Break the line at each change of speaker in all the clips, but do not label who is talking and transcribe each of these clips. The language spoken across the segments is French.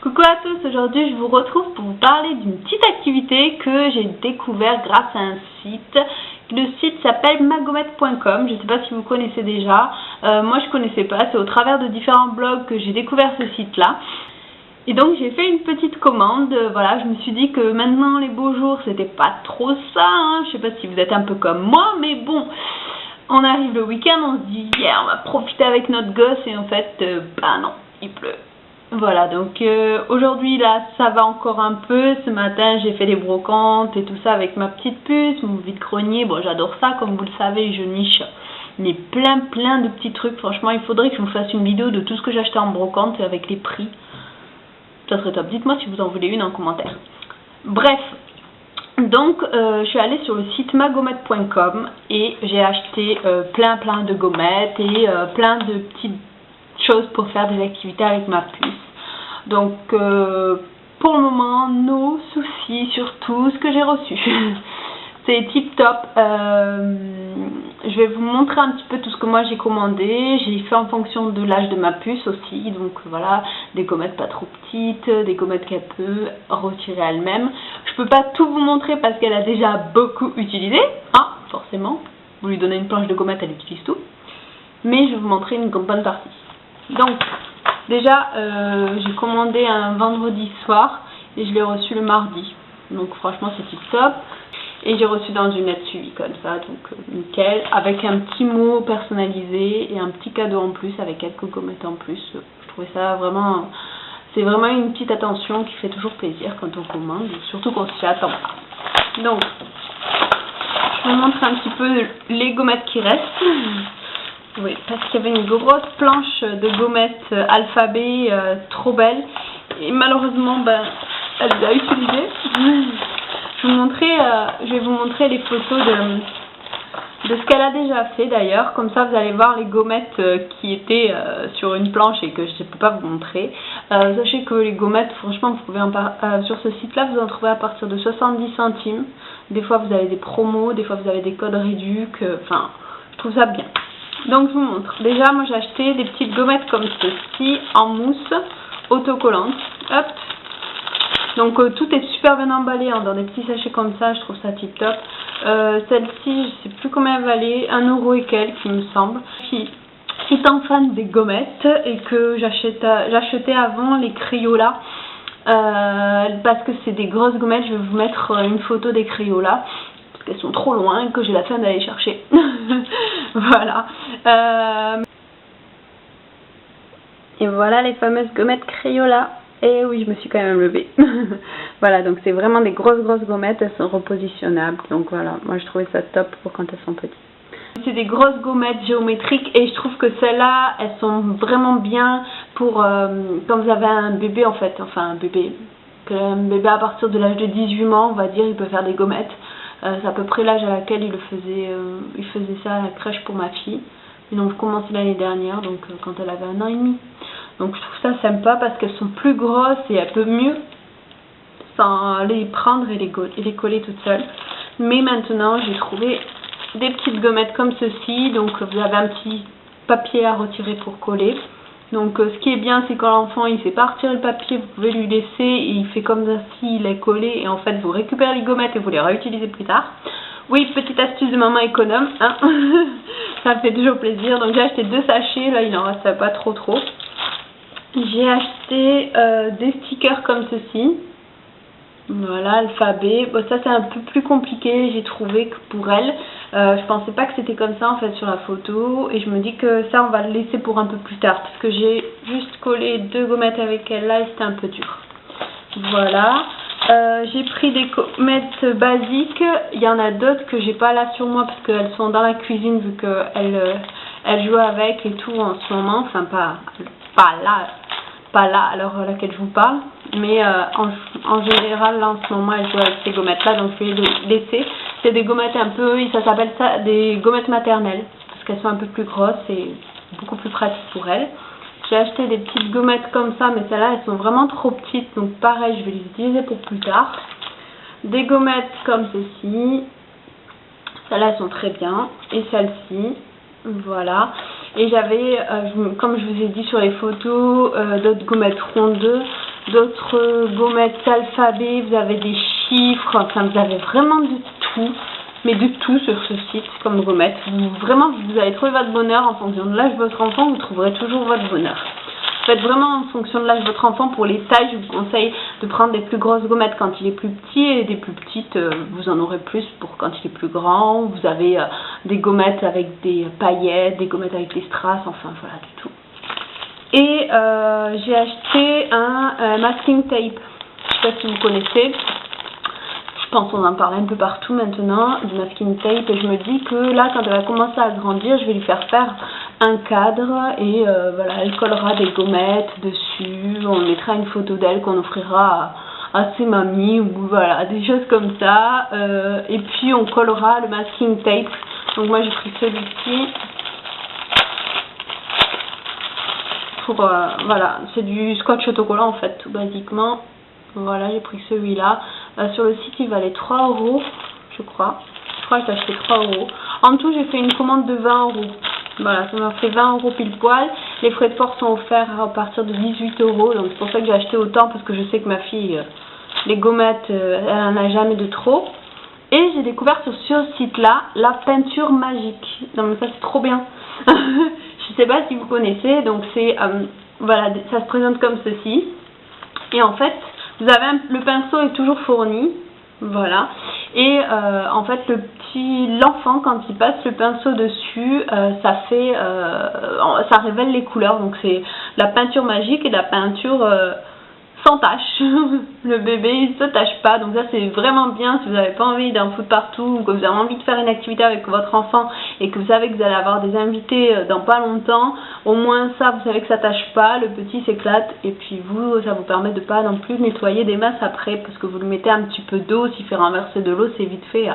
Coucou à tous, aujourd'hui je vous retrouve pour vous parler d'une petite activité que j'ai découvert grâce à un site. Le site s'appelle magomètre.com, je ne sais pas si vous connaissez déjà, moi je connaissais pas, c'est au travers de différents blogs que j'ai découvert ce site là. Et donc j'ai fait une petite commande, voilà, je me suis dit que maintenant les beaux jours c'était pas trop ça, hein. Je sais pas si vous êtes un peu comme moi, mais bon, on arrive le week-end, on se dit yeah, on va profiter avec notre gosse et en fait, bah non, il pleut. Voilà, donc aujourd'hui là ça va encore un peu. Ce matin j'ai fait des brocantes et tout ça avec ma petite puce, mon vide-grenier. Bon, j'adore ça, comme vous le savez, je niche mais plein de petits trucs. Franchement, il faudrait que je vous fasse une vidéo de tout ce que j'ai acheté en brocante avec les prix. Ça serait top, dites-moi si vous en voulez une en commentaire. Bref, donc je suis allée sur le site magomètre.com et j'ai acheté plein de gommettes et plein de petites choses pour faire des activités avec ma puce. Donc pour le moment, no soucis sur tout ce que j'ai reçu. C'est tip top. Je vais vous montrer un petit peu tout ce que moi j'ai commandé. J'ai fait en fonction de l'âge de ma puce aussi. Donc voilà, des gommettes pas trop petites, des gommettes qu'elle peut retirer elle-même. Je peux pas tout vous montrer parce qu'elle a déjà beaucoup utilisé. Hein, forcément. Vous lui donnez une planche de gommettes, elle utilise tout. Mais je vais vous montrer une bonne partie. Donc déjà j'ai commandé un vendredi soir et je l'ai reçu le mardi, donc franchement c'est tip top. Et j'ai reçu dans une lettre suivie comme ça, donc nickel, avec un petit mot personnalisé et un petit cadeau en plus avec quelques gommettes en plus. Je trouvais ça vraiment, c'est vraiment une petite attention qui fait toujours plaisir quand on commande, surtout qu'on s'y attend pas. Donc je vous montre un petit peu les gommettes qui restent. Oui, parce qu'il y avait une grosse planche de gommettes alphabet trop belle et malheureusement ben, elle l'a utilisée. Je vais vous montrer les photos de ce qu'elle a déjà fait d'ailleurs, comme ça vous allez voir les gommettes qui étaient sur une planche et que je ne peux pas vous montrer. Sachez que les gommettes, franchement, vous pouvez sur ce site là vous en trouvez à partir de 70 centimes. Des fois vous avez des promos, des fois vous avez des codes réducs, enfin je trouve ça bien. Donc je vous montre. Déjà moi j'ai acheté des petites gommettes comme ceci en mousse autocollante. Hop. Donc tout est super bien emballé hein, dans des petits sachets comme ça, je trouve ça tip top. Celle-ci, je sais plus combien elle valait, 1 € et quelques il me semble. Qui étant fan des gommettes et que j'achetais avant les Crayola parce que c'est des grosses gommettes, je vais vous mettre une photo des Crayola. Elles sont trop loin que j'ai la flemme d'aller chercher. Voilà. Et voilà les fameuses gommettes Crayola. Et oui, je me suis quand même levée. Voilà, donc c'est vraiment des grosses gommettes. Elles sont repositionnables. Donc voilà, moi je trouvais ça top pour quand elles sont petites. C'est des grosses gommettes géométriques et je trouve que celles-là, elles sont vraiment bien pour quand vous avez un bébé en fait. Enfin un bébé à partir de l'âge de 18 mois, on va dire, il peut faire des gommettes. C'est à peu près l'âge à laquelle il faisait ça à la crèche pour ma fille. Et donc je commençais l'année dernière, donc quand elle avait 1 an et demi. Donc je trouve ça sympa parce qu'elles sont plus grosses et elle peut mieux sans les prendre et les coller toutes seules. Mais maintenant j'ai trouvé des petites gommettes comme ceci. Donc vous avez un petit papier à retirer pour coller. Donc ce qui est bien, c'est quand l'enfant il sait pas retirer le papier, vous pouvez lui laisser et il fait comme ça s'il est collé et en fait vous récupérez les gommettes et vous les réutilisez plus tard. Oui, petite astuce de maman économe, hein. Ça fait toujours plaisir. Donc j'ai acheté 2 sachets, là il en reste pas trop. J'ai acheté des stickers comme ceci. Voilà, alphabet. Bon, ça c'est un peu plus compliqué, j'ai trouvé que pour elle. Je pensais pas que c'était comme ça en fait sur la photo et je me dis que ça on va le laisser pour un peu plus tard parce que j'ai juste collé 2 gommettes avec elle là et c'était un peu dur. Voilà. J'ai pris des gommettes basiques. Il y en a d'autres que j'ai pas là sur moi parce qu'elles sont dans la cuisine vu qu'elle joue avec et tout en ce moment. Enfin pas là à l'heure à laquelle je vous parle, mais en général là en ce moment elle joue avec ces gommettes là, donc je vais les laisser. C'est des gommettes un peu, ça s'appelle ça des gommettes maternelles parce qu'elles sont un peu plus grosses et beaucoup plus pratiques pour elles. J'ai acheté des petites gommettes comme ça, mais celles-là elles sont vraiment trop petites, donc pareil je vais les utiliser pour plus tard. Des gommettes comme ceci, celles-là elles sont très bien, et celle-ci, voilà. Et j'avais, comme je vous ai dit sur les photos, d'autres gommettes rondes d'autres gommettes alphabet, vous avez des chiffres, enfin vous avez vraiment de tout, mais de tout sur ce site comme gommette. Vraiment, vous allez trouver votre bonheur en fonction de l'âge de votre enfant, vous trouverez toujours votre bonheur. Faites vraiment en fonction de l'âge de votre enfant. Pour les tailles, je vous conseille de prendre des plus grosses gommettes quand il est plus petit et des plus petites, vous en aurez plus pour quand il est plus grand. Vous avez des gommettes avec des paillettes, des gommettes avec des strass, enfin voilà, du tout. Et j'ai acheté un masking tape, je sais pas si vous connaissez. Je pense qu'on en parle un peu partout maintenant, du masking tape, et je me dis que là, quand elle va commencer à grandir, je vais lui faire un cadre, et voilà, elle collera des gommettes dessus, on mettra une photo d'elle qu'on offrira à ses mamies, ou voilà, des choses comme ça, et puis on collera le masking tape. Donc moi j'ai pris celui-ci, pour, voilà, c'est du scotch autocollant en fait, tout basiquement. Voilà, j'ai pris celui-là. Sur le site, il valait 3 €, je crois. Je crois que j'ai acheté 3 €. En tout, j'ai fait une commande de 20 €. Voilà, ça m'a fait 20 € pile poil. Les frais de port sont offerts à partir de 18 €. Donc, c'est pour ça que j'ai acheté autant, parce que je sais que ma fille, les gommettes, elle n'en a jamais de trop. Et j'ai découvert sur ce site-là la peinture magique. Non, mais ça, c'est trop bien. Je sais pas si vous connaissez. Donc, c'est, voilà, ça se présente comme ceci. Et en fait, vous avez le pinceau est toujours fourni, voilà. Et en fait, l'enfant quand il passe le pinceau dessus, ça révèle les couleurs. Donc c'est la peinture magique et la peinture sans tache. Le bébé il se tache pas, donc ça c'est vraiment bien si vous n'avez pas envie d'en foutre partout, ou que vous avez envie de faire une activité avec votre enfant et que vous savez que vous allez avoir des invités dans pas longtemps. Au moins ça, vous savez que ça tâche pas, le petit s'éclate, et puis vous, ça vous permet de pas non plus nettoyer des masses après, parce que vous lui mettez un petit peu d'eau, s'il fait renverser de l'eau, c'est vite fait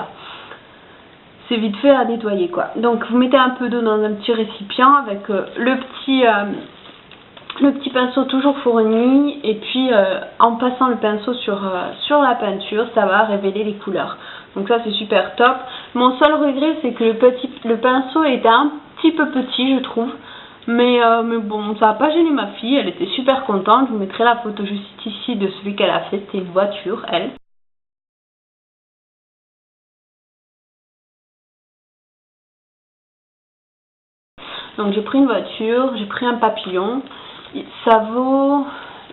à nettoyer quoi. Donc vous mettez un peu d'eau dans un petit récipient avec le petit pinceau toujours fourni, et puis en passant le pinceau sur la peinture, ça va révéler les couleurs. Donc ça c'est super top. Mon seul regret, c'est que le pinceau était un petit peu petit, je trouve. Mais bon, ça n'a pas gêné ma fille, elle était super contente. Je vous mettrai la photo juste ici de celui qu'elle a fait, c'était une voiture, elle. Donc j'ai pris une voiture, j'ai pris un papillon. Ça vaut,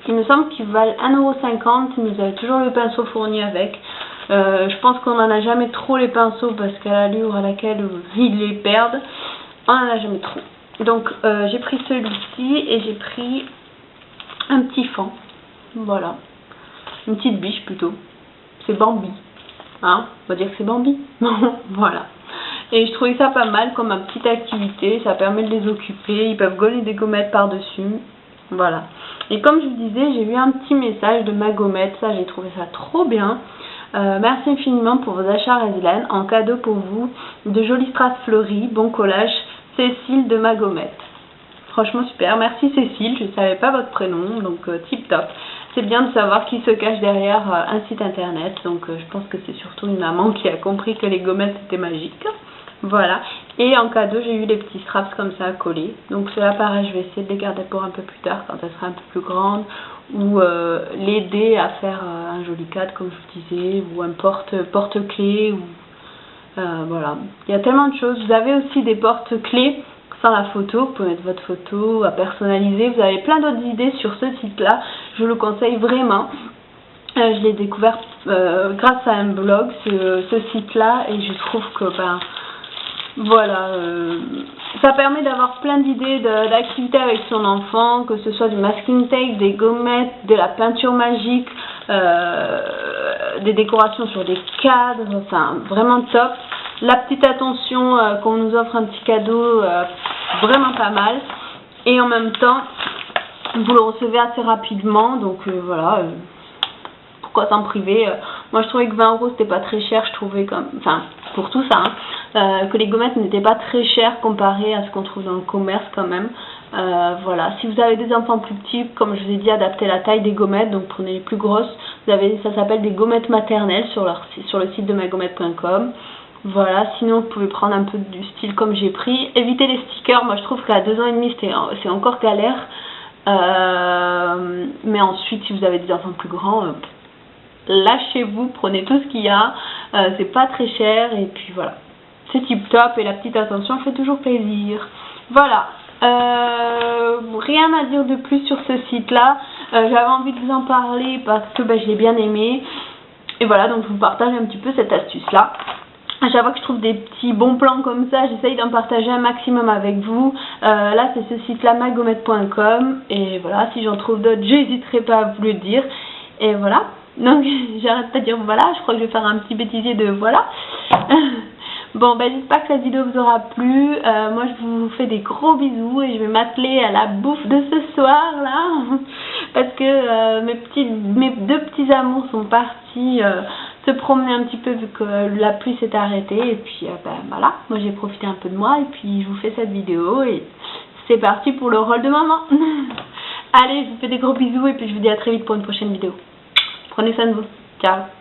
il me semble qu'ils valent 1,50 €, mais vous avez toujours le pinceau fourni avec. Je pense qu'on n'en a jamais trop les pinceaux, parce qu'à l'allure à laquelle ils les perdent, on n'en a jamais trop. Donc j'ai pris celui-ci, et j'ai pris un petit fan, voilà, une petite biche plutôt, c'est Bambi, hein, on va dire que c'est Bambi, voilà. Et je trouvais ça pas mal comme une petite activité, ça permet de les occuper, ils peuvent coller des gommettes par-dessus, voilà. Et comme je vous disais, j'ai eu un petit message de Magomet, ça j'ai trouvé ça trop bien. Merci infiniment pour vos achats Rezlen, en cadeau pour vous, de jolies strass fleuries, bon collage, Cécile de Magomet. Franchement super, merci Cécile, je ne savais pas votre prénom, donc tip top. C'est bien de savoir qui se cache derrière un site internet, donc je pense que c'est surtout une maman qui a compris que les gommettes étaient magiques. Voilà, et en cadeau j'ai eu les petits straps comme ça à coller, donc cela pareil, je vais essayer de les garder pour un peu plus tard quand elle sera un peu plus grande, ou l'aider à faire un joli cadre comme je vous disais, ou un porte-clés, ou voilà, il y a tellement de choses. Vous avez aussi des porte-clés sans la photo, vous pouvez mettre votre photo à personnaliser, vous avez plein d'autres idées sur ce site là, je vous le conseille vraiment. Je l'ai découvert grâce à un blog, ce site là, et je trouve que voilà, ça permet d'avoir plein d'idées d'activités avec son enfant, que ce soit du masking tape, des gommettes, de la peinture magique, des décorations sur des cadres, enfin vraiment top. La petite attention qu'on nous offre un petit cadeau, vraiment pas mal. Et en même temps, vous le recevez assez rapidement, donc voilà, pourquoi s'en priver. Moi je trouvais que 20 € c'était pas très cher, je trouvais comme, enfin pour tout ça, hein, que les gommettes n'étaient pas très chères comparé à ce qu'on trouve dans le commerce quand même. Voilà, si vous avez des enfants plus petits, comme je vous ai dit, adaptez la taille des gommettes, donc prenez les plus grosses. Ça s'appelle des gommettes maternelles sur le site de magomet.com. Voilà, sinon vous pouvez prendre un peu du style comme j'ai pris. Évitez les stickers, moi je trouve qu'à 2 ans et demi c'est encore galère. Mais ensuite, si vous avez des enfants plus grands, lâchez-vous, prenez tout ce qu'il y a, c'est pas très cher et puis voilà, c'est tip top et la petite attention fait toujours plaisir. Voilà, rien à dire de plus sur ce site là, j'avais envie de vous en parler parce que je l'ai bien aimé et voilà, donc je vous partage un petit peu cette astuce là. À chaque fois que je trouve des petits bons plans comme ça, j'essaye d'en partager un maximum avec vous. Là, c'est ce site-là, magomet.com. Et voilà, si j'en trouve d'autres, j'hésiterai pas à vous le dire. Et voilà. Donc, j'arrête pas de dire voilà. Je crois que je vais faire un petit bêtisier de voilà. Bon, j'espère que cette vidéo vous aura plu. Moi, je vous fais des gros bisous et je vais m'atteler à la bouffe de ce soir, là. Parce que mes deux petits amours sont partis se promener un petit peu vu que la pluie s'est arrêtée. Et puis, voilà, moi j'ai profité un peu de moi et puis je vous fais cette vidéo et c'est parti pour le rôle de maman. Allez, je vous fais des gros bisous et puis je vous dis à très vite pour une prochaine vidéo. Prenez soin de vous. Ciao.